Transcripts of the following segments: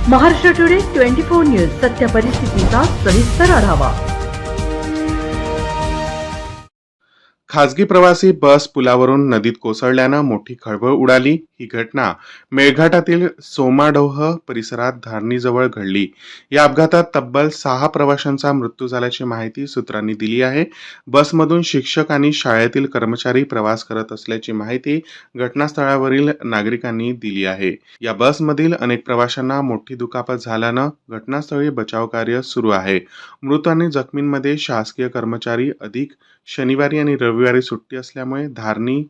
Maharashtra today 24 news सत्य परिस्थितीचा सविस्तर आढावा। खासगी प्रवासी बस पुलावरून नदीत कोसळल्यानं मोठी खळबळ उडाली। ही घटना मेळघाटातील सोमाडोह परिसरात धारणीजवळ घडली। या अपघातात तब्बल 6 प्रवाशांचा मृत्यू झाल्याची माहिती सूत्रांनी दिली आहे। बसमधून शिक्षक आणि शाळेतील कर्मचारी प्रवास करत असल्याची माहिती घटनास्थळावरील नागरिकांनी दिली आहे। या बसमधील अनेक प्रवाशांना मोठी दुखापत झाल्यानं घटनास्थळी बचाव कार्य सुरू आहे। मृत आणि जखमींमध्ये शासकीय कर्मचारी अधिक शनिवारी आणि रविवारी सुट्टी असल्यामुळे धारणी,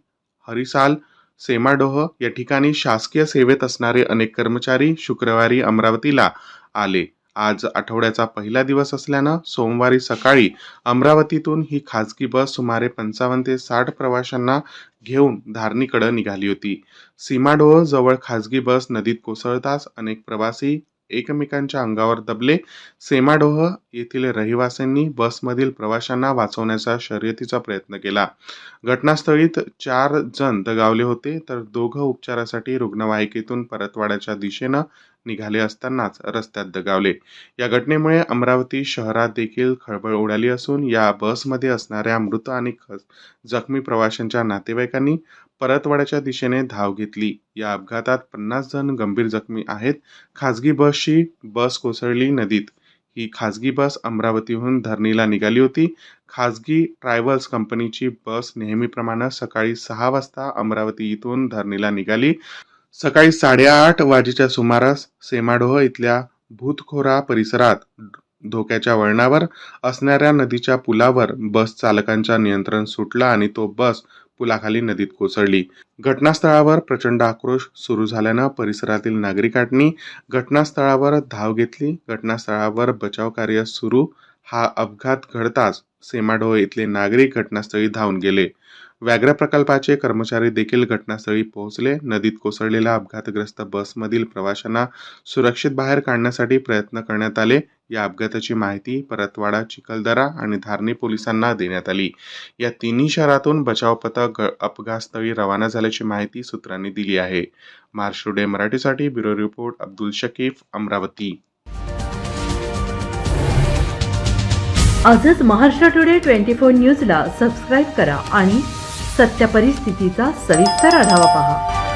हरिसाल, सेमाडोह या ठिकाणी शासकीय सेवेत असणारे अनेक कर्मचारी शुक्रवारी अमरावतीला आले। आज आठवड्याचा पहिला दिवस असल्यानं सोमवारी सकाळी अमरावतीतून ही खासगी बस सुमारे 55 ते 60 प्रवाशांना घेऊन धारणीकडे निघाली होती। सीमाडोह जवळ खासगी बस नदीत कोसळताच अनेक प्रवासी एकमेकांच्या अंगावर दबले। सेमाडोह येथील रहिवाशांनी बसमधील प्रवाशांना वाचवण्याचा शर्यतीचा प्रयत्न केला। घटनास्थळीत 4 जण दगावले होते, तर 2 उपचारासाठी रुग्णवाहिकेतून परतवाड्याच्या दिशेनं निघाले असतानाच रस्त्यात दगावले। या घटनेमुळे अमरावती शहरात देखील खळबळ उडाली असून या बसमध्ये असणाऱ्या मृत आणि जखमी प्रवाशांच्या नातेवाईकांनी परतवाड्याच्या दिशेने धाव घेतली। या अपघातात 50 जण गंभीर जखमी आहेत। खासगी बस कोसळली नदीत। ही खासगी बस अमरावतीहून धारणीला निघाली होती। खासगी ट्रॅव्हल्स कंपनीची बस नेहमीप्रमाणे सकाळी 6 वाजता अमरावती इथून धारणीला निघाली। सकाळी 8:30 वाजेच्या सुमारास सेमाडोह इथल्या भूतखोरा परिसरात धोक्याच्या वळणावर असणाऱ्या नदीच्या पुलावर बस चालकांचा नियंत्रण सुटलं आणि तो बस पुलाखाली नदीत कोसळली। घटनास्थळावर प्रचंड आक्रोश सुरू झाल्यानं परिसरातील नागरिकांनी घटनास्थळावर धाव घेतली। घटनास्थळावर बचाव कार्य सुरू। हा अपघात घडताच सेमाडोह इथले नागरिक घटनास्थळी धावून गेले। व्याघ्र प्रकल्पाचे कर्मचारी देखील घटनास्थळी पोहोचले। नदीत कोसळलेल्या अपघातग्रस्त बसमधील प्रवाशांना सुरक्षित बाहेर काढण्यासाठी प्रयत्न करण्यात आले। या अपघाताची माहिती परतवाडा, चिखलदरा आणि धारणी पोलिसांना देण्यात आली। या तिन्ही शहरातून बचाव पथक अपघातस्थळी रवाना झाल्याची माहिती सूत्रांनी दिली आहे। महाराष्ट्र टुडे मराठीसाठी ब्युरो रिपोर्ट अब्दुल शकीफ, अमरावती। आजच महाराष्ट्र टुडे 24 न्यूजला सबस्क्राईब करा आणि सत्य परिस्थितीचा सविस्तर आढावा पहा।